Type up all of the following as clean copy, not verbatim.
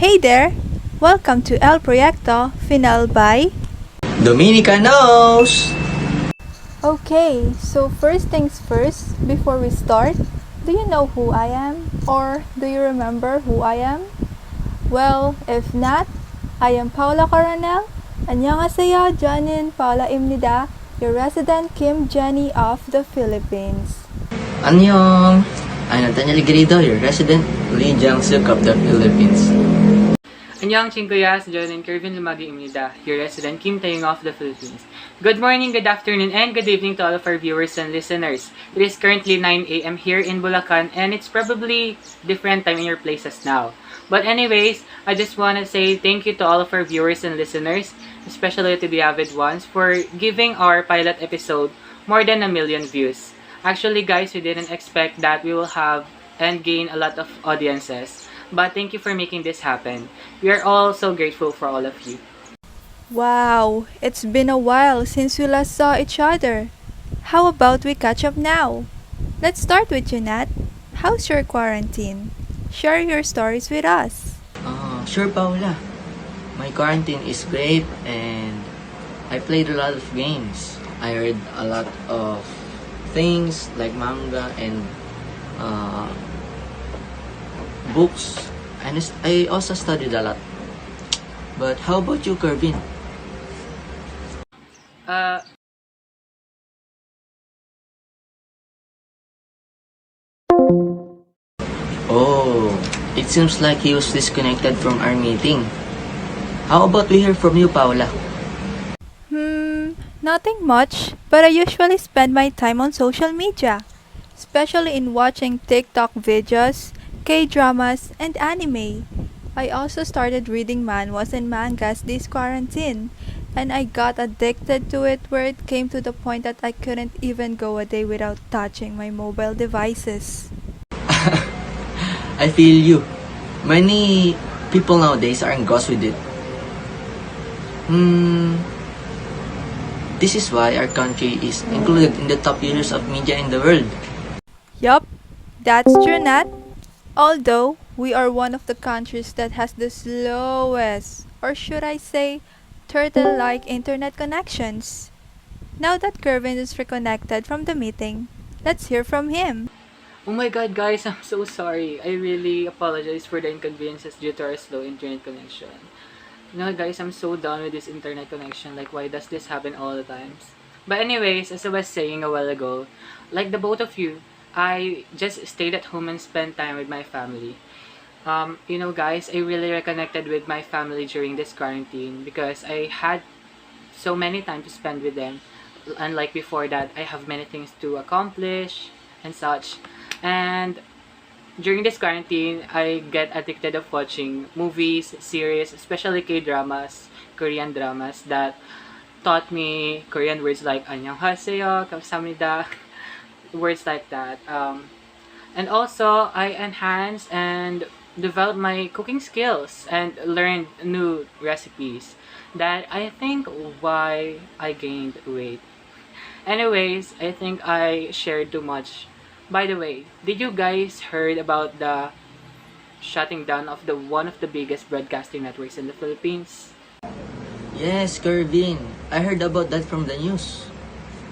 Hey there! Welcome to El Proyecto, final by... Dominika-knows! Okay, so first things first, before we start, do you know who I am? Or do you remember who I am? Well, if not, I am Paula Coronel. 안녕하세요, 저는 Paula your resident Kim Jenny of the Philippines. Annyeong! I'm Nathaniel Grido, your resident Lee Jiang-suk of the Philippines. Annyeong Chinkoyas, John and Kervin Lumagi Imnida, your resident Kim Tayong of the Philippines. Good morning, good afternoon, and good evening to all of our viewers and listeners. It is currently 9 a.m. here in Bulacan, and it's probably different time in your places now. But anyways, I just want to say thank you to all of our viewers and listeners, especially to the avid ones, for giving our pilot episode more than 1 million views. Actually guys, we didn't expect that we will have and gain a lot of audiences. But thank you for making this happen. We are all so grateful for all of you. Wow, it's been a while since we last saw each other. How about we catch up now? Let's start with you, Nat. How's your quarantine? Share your stories with us. Sure, Paula. My quarantine is great and I played a lot of games. I read a lot of things like manga and books, and I also studied a lot. But how about you, Kervin? Oh, it seems like he was disconnected from our meeting. How about we hear from you, Paula? Nothing much, but I usually spend my time on social media, especially in watching TikTok videos, K-dramas, and anime. I also started reading manhwas and mangas this quarantine, and I got addicted to it where it came to the point that I couldn't even go a day without touching my mobile devices. I feel you. Many people nowadays are engrossed with it. This is why our country is included in the top users of media in the world. Yup, that's true, Nat. Although, we are one of the countries that has the slowest, or should I say, turtle-like internet connections. Now that Kervin is reconnected from the meeting, let's hear from him. Oh my god guys, I'm so sorry. I really apologize for the inconveniences due to our slow internet connection. You know guys, I'm so done with this internet connection. Like, why does this happen all the times? But anyways, as I was saying a while ago, like the both of you, I just stayed at home and spent time with my family. You know guys, I really reconnected with my family during this quarantine because I had so many time to spend with them. Unlike before that, I have many things to accomplish and such. And during this quarantine, I get addicted of watching movies, series, especially K-dramas, Korean dramas that taught me Korean words like 안녕하세요, 감사합니다, words like that. And also, I enhanced and developed my cooking skills and learned new recipes that I think why I gained weight. Anyways, I think I shared too much. By the way, did you guys heard about the shutting down of one of the biggest broadcasting networks in the Philippines? Yes, Kervin. I heard about that from the news.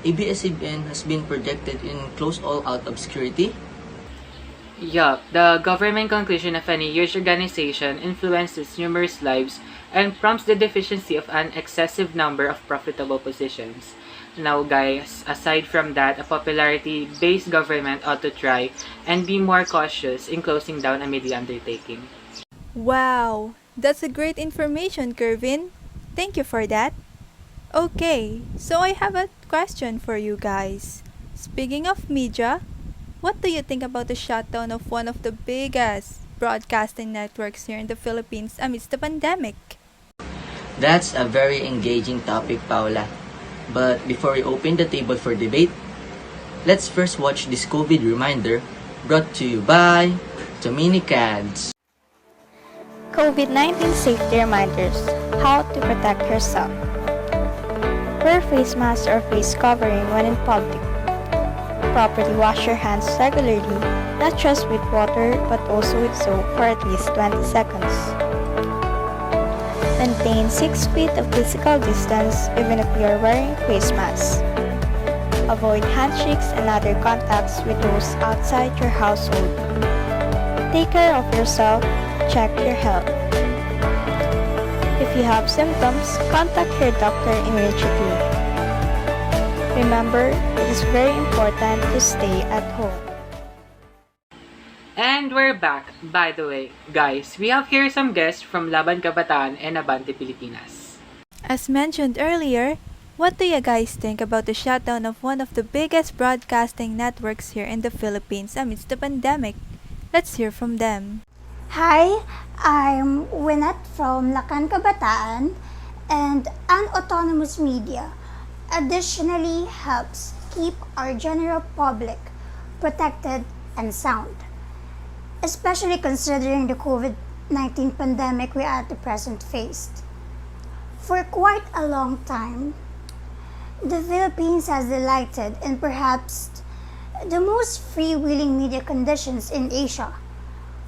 ABS-CBN has been projected in close all out obscurity. Yup, the government conclusion of any huge organization influences numerous lives and prompts the deficiency of an excessive number of profitable positions. Now guys, aside from that, a popularity-based government ought to try and be more cautious in closing down a media undertaking. Wow, that's a great information, Kervin. Thank you for that. Okay, so I have a question for you guys. Speaking of media, what do you think about the shutdown of one of the biggest broadcasting networks here in the Philippines amidst the pandemic? That's a very engaging topic, Paula. But before we open the table for debate, let's first watch this COVID reminder brought to you by Dominika-knows. COVID-19 safety reminders. How to protect yourself. Wear face mask or face covering when in public. Properly wash your hands regularly, not just with water but also with soap for at least 20 seconds. Maintain 6 feet of physical distance even if you are wearing face masks. Avoid handshakes and other contacts with those outside your household. Take care of yourself. Check your health. If you have symptoms, contact your doctor immediately. Remember, it is very important to stay at home. And we're back. By the way, guys, we have here some guests from Laban Kabataan and Abante Pilipinas. As mentioned earlier, what do you guys think about the shutdown of one of the biggest broadcasting networks here in the Philippines amidst the pandemic? Let's hear from them. Hi, I'm Winnet from Lakan Kabataan, and an autonomous media additionally helps keep our general public protected and sound, especially considering the COVID-19 pandemic we are at the present faced. For quite a long time, the Philippines has delighted in perhaps the most freewheeling media conditions in Asia,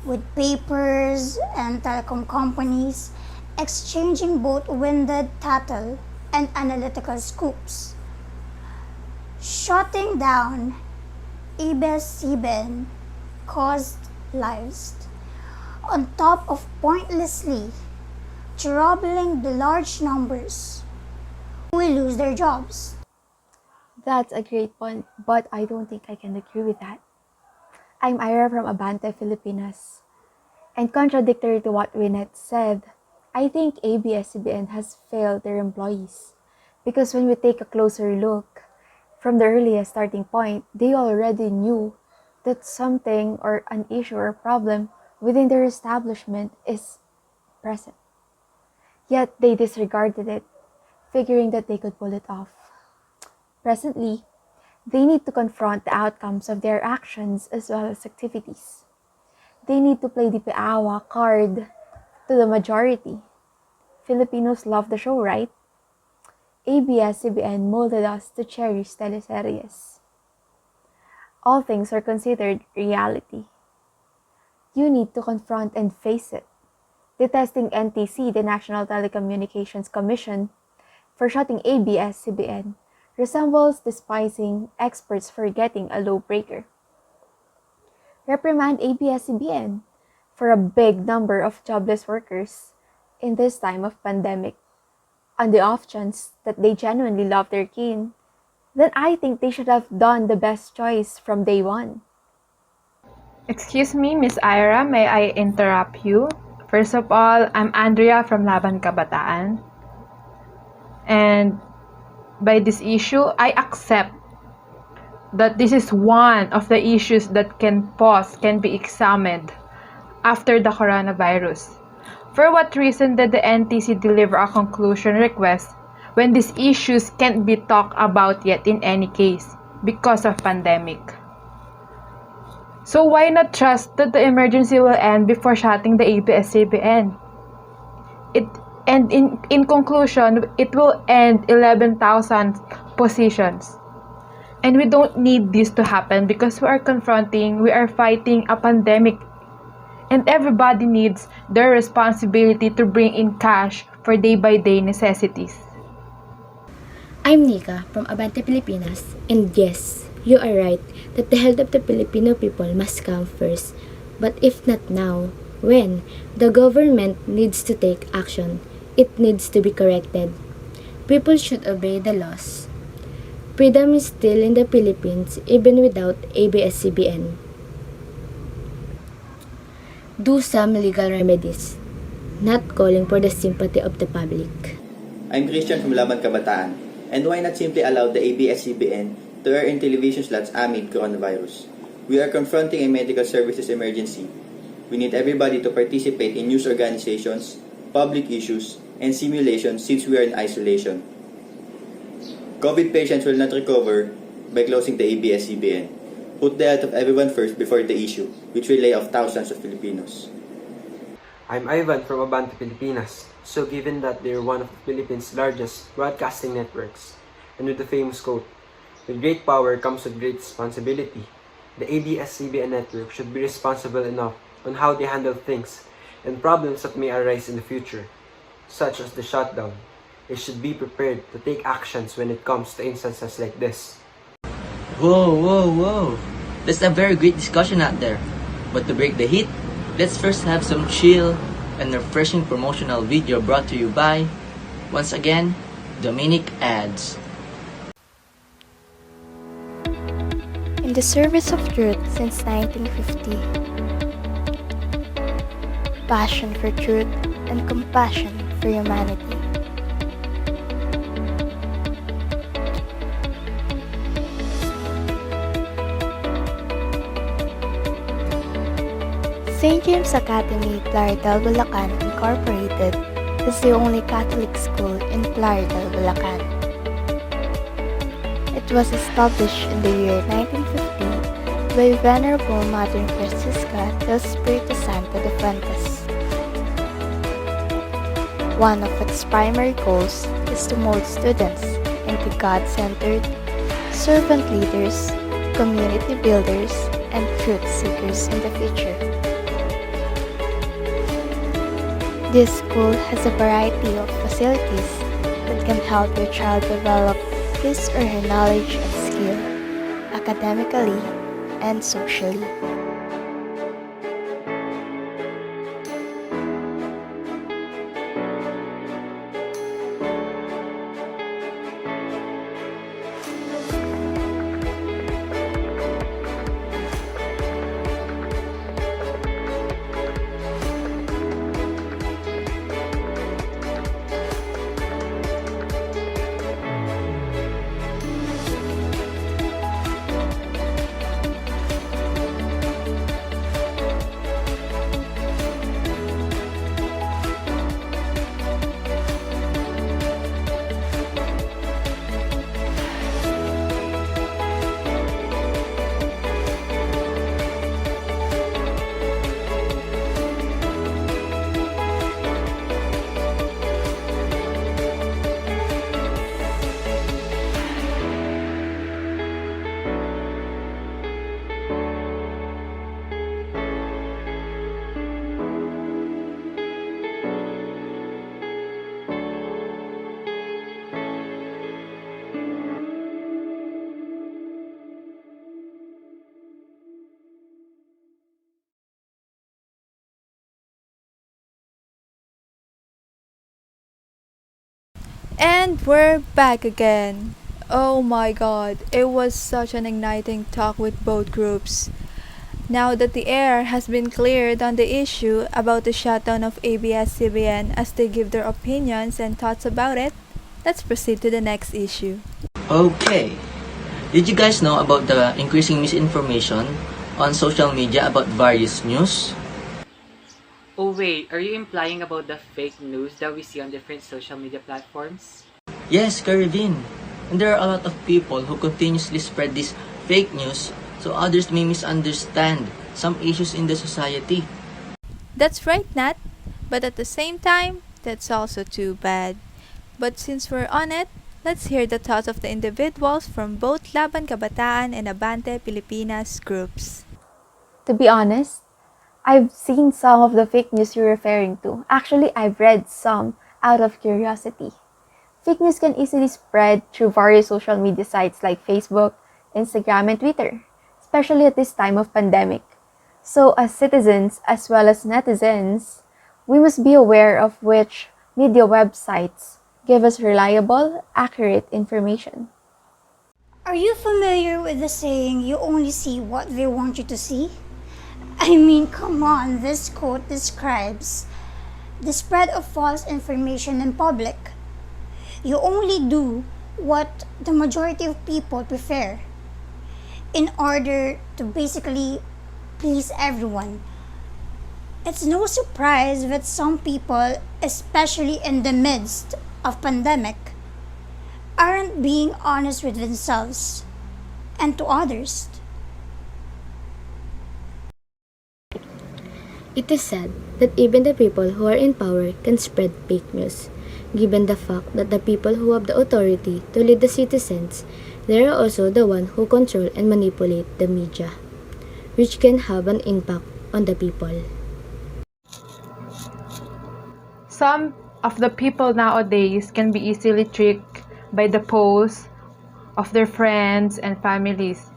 with papers and telecom companies exchanging both winded tattle and analytical scoops. Shutting down ABS-CBN caused lives, on top of pointlessly troubling the large numbers who will lose their jobs. That's a great point, but I don't think I can agree with that. I'm Ira from Abante, Filipinas. And contradictory to what Winnet said, I think ABS-CBN has failed their employees. Because when we take a closer look, from the earliest starting point, they already knew that something or an issue or problem within their establishment is present. Yet they disregarded it, figuring that they could pull it off. Presently, they need to confront the outcomes of their actions as well as activities. They need to play the Piawa card to the majority. Filipinos love the show, right? ABS-CBN molded us to cherish teleseries. All things are considered reality. You need to confront and face it. Detesting NTC, the National Telecommunications Commission, for shutting ABS-CBN resembles despising experts for getting a low breaker. Reprimand ABS-CBN for a big number of jobless workers in this time of pandemic. On the off chance that they genuinely love their kin, then I think they should have done the best choice from day one. Excuse me, Miss Ira, may I interrupt you? First of all, I'm Andrea from Laban Kabataan. And by this issue, I accept that this is one of the issues that can be examined after the coronavirus. For what reason did the NTC deliver a conclusion request when these issues can't be talked about yet in any case because of pandemic? So why not trust that the emergency will end before shutting the ABS-CBN? In conclusion, it will end 11,000 positions. And we don't need this to happen because we are fighting a pandemic. And everybody needs their responsibility to bring in cash for day-by-day necessities. I'm Nika from Abante Pilipinas, and yes, you are right that the health of the Filipino people must come first. But if not now, when? The government needs to take action. It needs to be corrected. People should obey the laws. Freedom is still in the Philippines even without ABS-CBN. Do some legal remedies, not calling for the sympathy of the public. I'm Christian from Laban Kabataan, and why not simply allow the ABS-CBN to air in television slots amid coronavirus? We are confronting a medical services emergency. We need everybody to participate in news organizations, public issues, and simulations since we are in isolation. COVID patients will not recover by closing the ABS-CBN. Put the health of everyone first before the issue, which will lay off thousands of Filipinos. I'm Ivan from Abante Pilipinas. So given that they're one of the Philippines' largest broadcasting networks, and with the famous quote, "With great power comes with great responsibility," the ABS-CBN network should be responsible enough on how they handle things and problems that may arise in the future. such as the shutdown. They should be prepared to take actions when it comes to instances like this. Whoa, whoa, whoa. That's a very great discussion out there. But to break the heat, let's first have some chill and refreshing promotional video brought to you by, once again, Dominika-knows. In the service of truth since 1950, passion for truth and compassion for humanity. St. James Academy, Plaridel, Bulacan Incorporated is the only Catholic school in Plaridel, Bulacan. It was established in the year 1950 by Venerable Mother Francisca del Espiritu Santo de Fuentes. One of its primary goals is to mold students into God-centered, servant leaders, community builders, and truth seekers in the future. This school has a variety of facilities that can help your child develop his or her knowledge and skill, academically and socially. And we're back again. Oh my god, it was such an igniting talk with both groups. Now that the air has been cleared on the issue about the shutdown of ABS-CBN as they give their opinions and thoughts about it, let's proceed to the next issue. Okay. Did you guys know about the increasing misinformation on social media about various news? Oh wait, are you implying about the fake news that we see on different social media platforms? Yes, Carvin. And there are a lot of people who continuously spread this fake news so others may misunderstand some issues in the society. That's right, Nat. But at the same time, that's also too bad. But since we're on it, let's hear the thoughts of the individuals from both Laban Kabataan and Abante Pilipinas groups. To be honest, I've seen some of the fake news you're referring to. Actually, I've read some out of curiosity. Fake news can easily spread through various social media sites like Facebook, Instagram, and Twitter, especially at this time of pandemic. So as citizens as well as netizens, we must be aware of which media websites give us reliable, accurate information. Are you familiar with the saying, you only see what they want you to see? I mean, come on, this quote describes the spread of false information in public. You only do what the majority of people prefer in order to basically please everyone. It's no surprise that some people, especially in the midst of pandemic, aren't being honest with themselves and to others. It is sad that even the people who are in power can spread fake news, given the fact that the people who have the authority to lead the citizens, they are also the ones who control and manipulate the media, which can have an impact on the people. Some of the people nowadays can be easily tricked by the posts of their friends and families.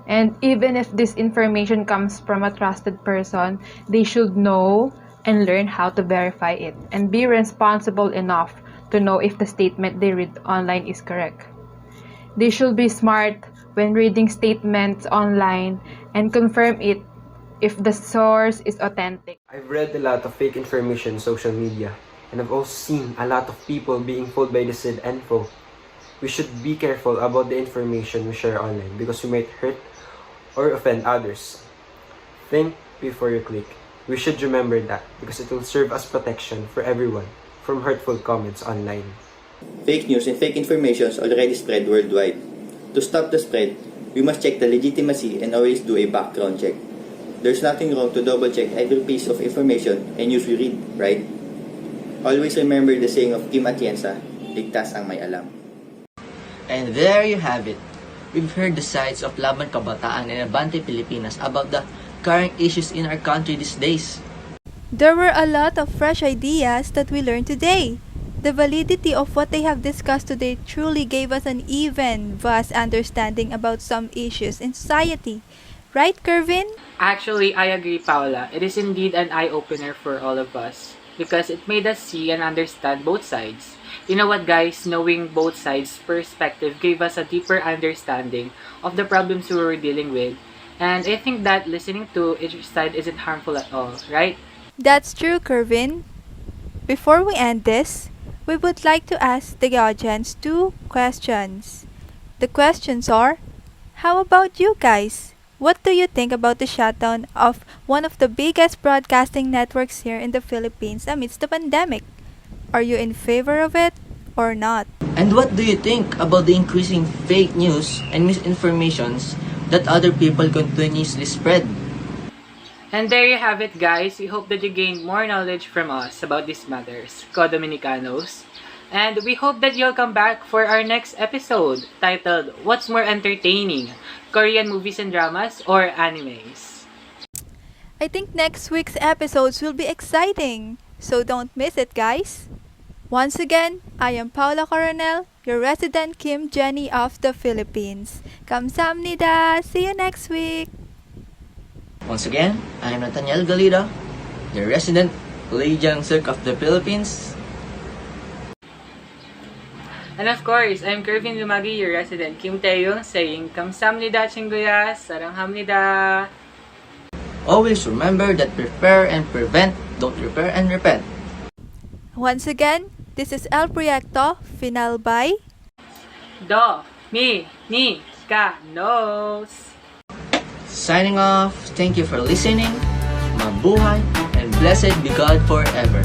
And even if this information comes from a trusted person, they should know and learn how to verify it and be responsible enough to know if the statement they read online is correct. They should be smart when reading statements online and confirm it if the source is authentic. I've read a lot of fake information on social media, and I've also seen a lot of people being fooled by this info. We should be careful about the information we share online because we might hurt or offend others. Think before you click. We should remember that because it will serve as protection for everyone from hurtful comments online. Fake news and fake information is already spread worldwide. To stop the spread, we must check the legitimacy and always do a background check. There's nothing wrong to double check every piece of information and news we read, right? Always remember the saying of Kim Atienza, ligtas ang may alam. And there you have it. We've heard the sides of Laban Kabataan and Abante Pilipinas about the current issues in our country these days. There were a lot of fresh ideas that we learned today. The validity of what they have discussed today truly gave us an even, vast understanding about some issues in society. Right, Kervin? Actually, I agree, Paula. It is indeed an eye-opener for all of us because it made us see and understand both sides. You know what, guys? Knowing both sides' perspective gave us a deeper understanding of the problems we were dealing with. And I think that listening to each side isn't harmful at all, right? That's true, Kervin. Before we end this, we would like to ask the audience 2 questions. The questions are, how about you guys? What do you think about the shutdown of one of the biggest broadcasting networks here in the Philippines amidst the pandemic? Are you in favor of it or not? And what do you think about the increasing fake news and misinformations that other people continuously spread? And there you have it, guys. We hope that you gained more knowledge from us about these matters, Dominika-knows. And we hope that you'll come back for our next episode titled, What's More Entertaining? Korean Movies and Dramas or Animes? I think next week's episodes will be exciting, so don't miss it, guys. Once again, I am Paula Coronel, your resident Kim Jenny of the Philippines. Kamsahamnida! See you next week! Once again, I am Nathaniel Galida, the resident Lee Jang-suk of the Philippines. And of course, I'm Kervin Lumagi, your resident Kim Taeyong, saying Kamsahamnida Chinguya, Saranghamnida. Always remember that prepare and prevent, don't repair and repent. Once again, this is El Proyecto, final by Dominika-knows. Signing off, thank you for listening, mabuhay, and blessed be God forever.